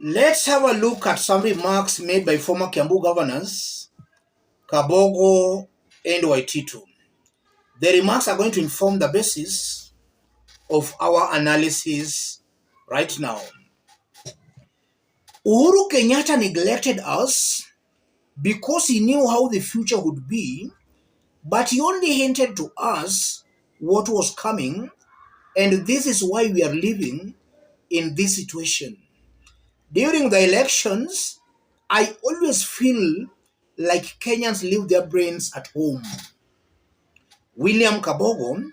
Let's have a look at some remarks made by former Kiambu governors, Kabogo and Waititu. The remarks are going to inform the basis of our analysis right now. Uhuru Kenyatta neglected us because he knew how the future would be, but he only hinted to us what was coming, and this is why we are living in this situation. During the elections, I always feel like Kenyans leave their brains at home. William Kabogo,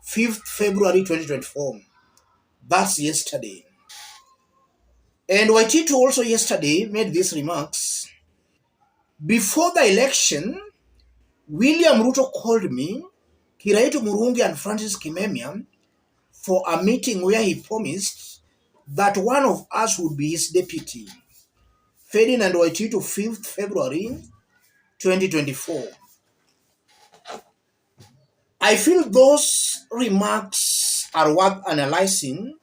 5th February 2024. That's yesterday. And Waititu also yesterday made these remarks. Before the election, William Ruto called me, Kiraitu Murungi and Francis Kimemia for a meeting where he promised that one of us would be his deputy. Ferdinand Waititu, 5th February 2024. I feel those remarks are worth analyzing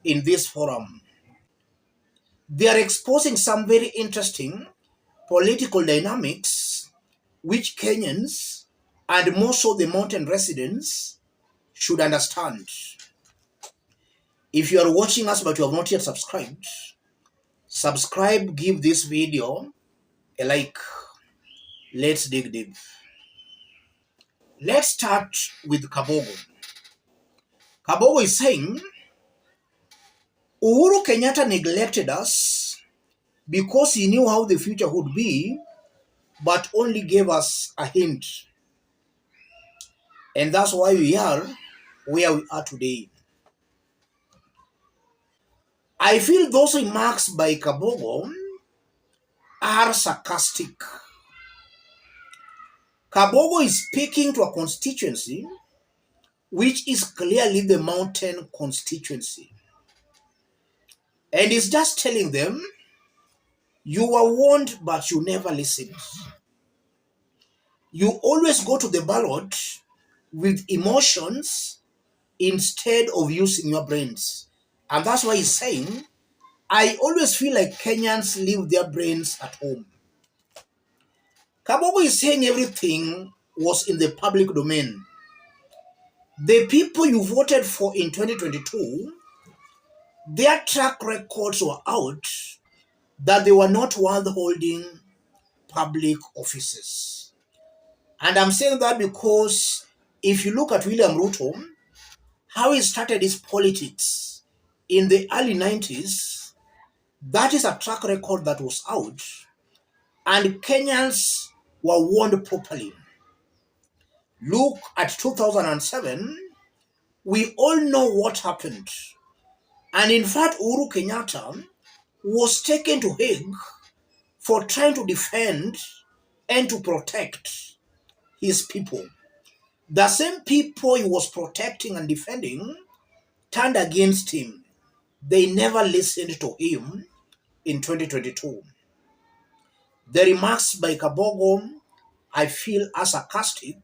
in this forum. They are exposing some very interesting political dynamics which Kenyans, and more so the mountain residents, should understand. If you are watching us but you have not yet subscribed, subscribe, give this video a like. Let's dig deep. Let's start with Kabogo. Kabogo is saying, Uhuru Kenyatta neglected us because he knew how the future would be, but only gave us a hint. And that's why we are where we are today. I feel those remarks by Kabogo are sarcastic. Kabogo is speaking to a constituency which is clearly the mountain constituency. And he's just telling them, you were warned, but you never listened. You always go to the ballot with emotions instead of using your brains. And that's why he's saying, I always feel like Kenyans leave their brains at home. Kabogo is saying everything was in the public domain. The people you voted for in 2022, their track records were out that they were not worth holding public offices. And I'm saying that because if you look at William Ruto, how he started his politics in the early 90s, that is a track record that was out, and Kenyans were warned properly. Look at 2007, we all know what happened. And in fact, Uhuru Kenyatta was taken to Hague for trying to defend and to protect his people. The same people he was protecting and defending turned against him. They never listened to him in 2022. The remarks by Kabogo, I feel, are sarcastic.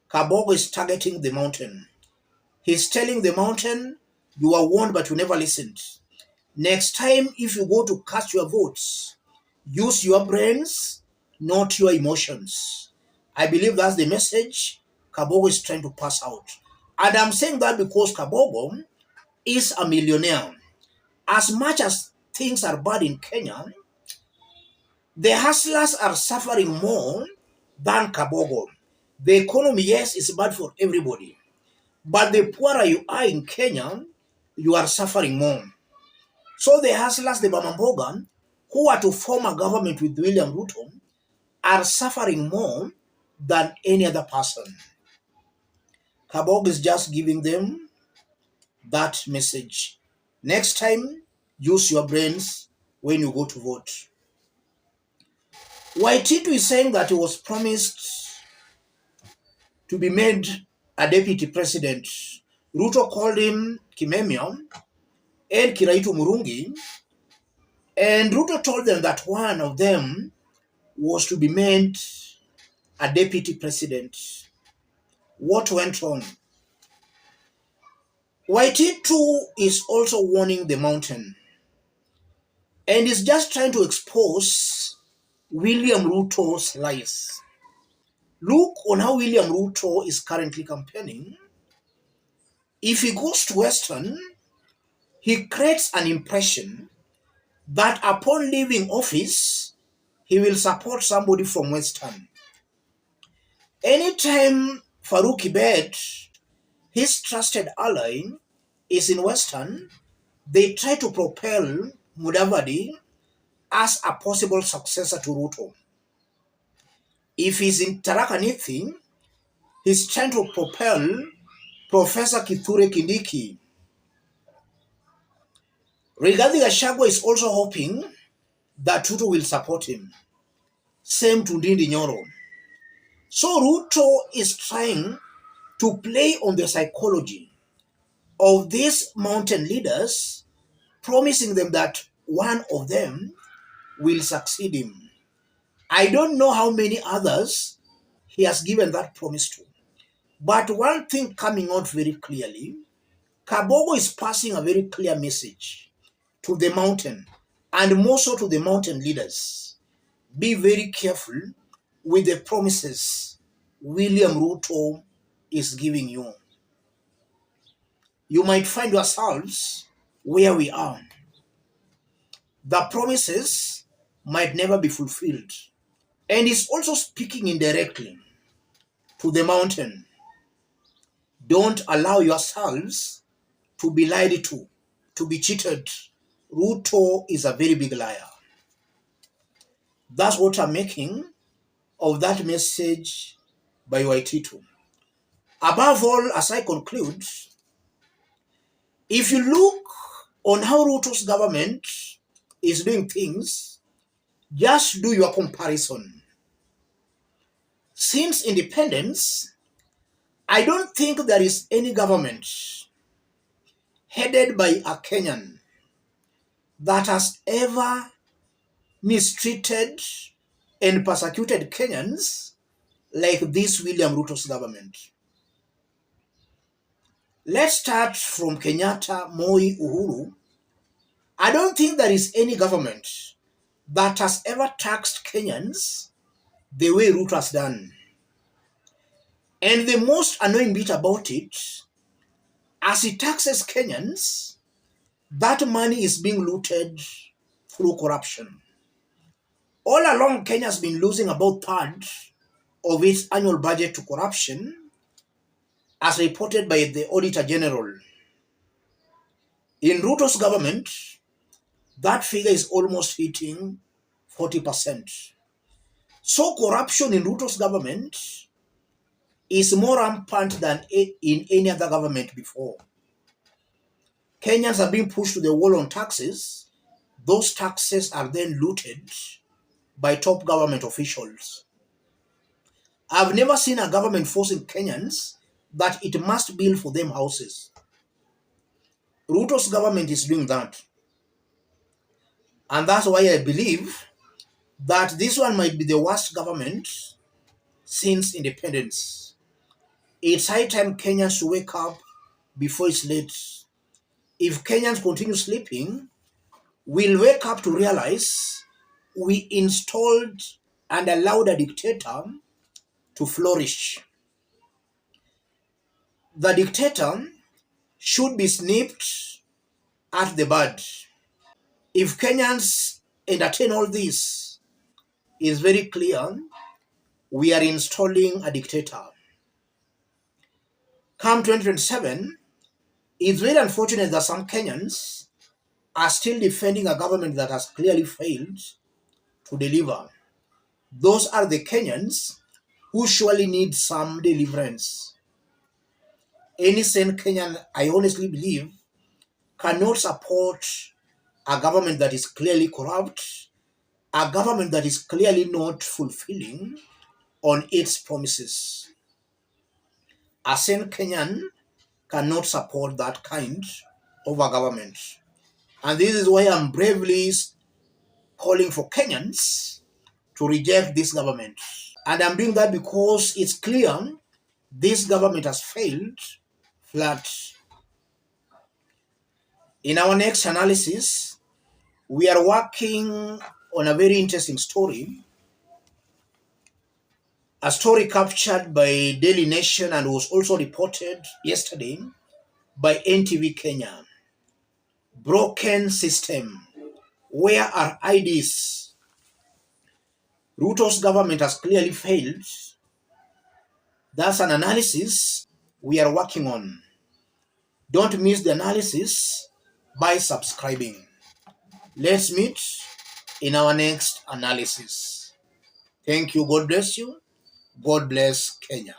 Kabogo is targeting the mountain. He's telling the mountain, you are warned but you never listened. Next time, if you go to cast your votes, use your brains, not your emotions. I believe that's the message Kabogo is trying to pass out. And I'm saying that because Kabogo is a millionaire. As much as things are bad in Kenya, the hustlers are suffering more than Kabogo. The economy, yes, is bad for everybody. But the poorer you are in Kenya, you are suffering more. So the hustlers, the Bamamboga, who are to form a government with William Ruto, are suffering more than any other person. Kabogo is just giving them that message. Next time, use your brains when you go to vote. Waititu is saying that he was promised to be made a deputy president. Ruto called him Kimemia and Kiraitu Murungi, and Ruto told them that one of them was to be made a deputy president. What went wrong? Waititu is also warning the mountain. and is just trying to expose William Ruto's lies. Look on how William Ruto is currently campaigning. If he goes to Western, he creates an impression that upon leaving office, he will support somebody from Western. Anytime Farouk Kibet, his trusted ally, is in Western, they try to propel Mudavadi as a possible successor to Ruto. If he's in Tarakaniti, he's trying to propel Professor Kithure Kindiki. Rigathi Gachagua is also hoping that Ruto will support him. Same to Ndindi Nyoro. So Ruto is trying to play on the psychology of these mountain leaders, promising them that one of them will succeed him. I don't know how many others he has given that promise to. But one thing coming out very clearly, Kabogo is passing a very clear message to the mountain, and more so to the mountain leaders. Be very careful with the promises William Ruto is giving you. You might find yourselves where we are. The promises might never be fulfilled. And he's also speaking indirectly to the mountain. Don't allow yourselves to be lied to be cheated. Ruto is a very big liar. That's what I'm making of that message by Waititu. Above all, as I conclude, if you look on how Ruto's government is doing things, just do your comparison. Since independence, I don't think there is any government headed by a Kenyan that has ever mistreated and persecuted Kenyans like this William Ruto's government. Let's start from Kenyatta, Moi, Uhuru. I don't think there is any government that has ever taxed Kenyans the way Ruto has done. And the most annoying bit about it, as he taxes Kenyans, that money is being looted through corruption. All along, Kenya has been losing about third of its annual budget to corruption, as reported by the Auditor General. In Ruto's government, that figure is almost hitting 40%. So corruption in Ruto's government is more rampant than in any other government before. Kenyans are being pushed to the wall on taxes. Those taxes are then looted by top government officials. I've never seen a government forcing Kenyans that it must build for them houses. Ruto's government is doing that. And that's why I believe that this one might be the worst government since independence. It's high time Kenyans to wake up before it's late. If Kenyans continue sleeping, we'll wake up to realize we installed and allowed a dictator to flourish. The dictator should be snipped at the bud. If Kenyans entertain all this, it's very clear we are installing a dictator. Come 2027, it's very unfortunate that some Kenyans are still defending a government that has clearly failed to deliver. Those are the Kenyans who surely need some deliverance. Any sane Kenyan, I honestly believe, cannot support a government that is clearly corrupt, a government that is clearly not fulfilling on its promises. A sane Kenyan cannot support that kind of a government. And this is why I'm bravely calling for Kenyans to reject this government. And I'm doing that because it's clear this government has failed flat. In our next analysis, We are working on a very interesting story, a story captured by Daily Nation and was also reported yesterday by NTV Kenya. Broken system. Where are IDs? Ruto's government has clearly failed. That's an analysis we are working on. Don't miss the analysis by subscribing. Let's meet in our next analysis. Thank you. God bless you. God bless Kenya.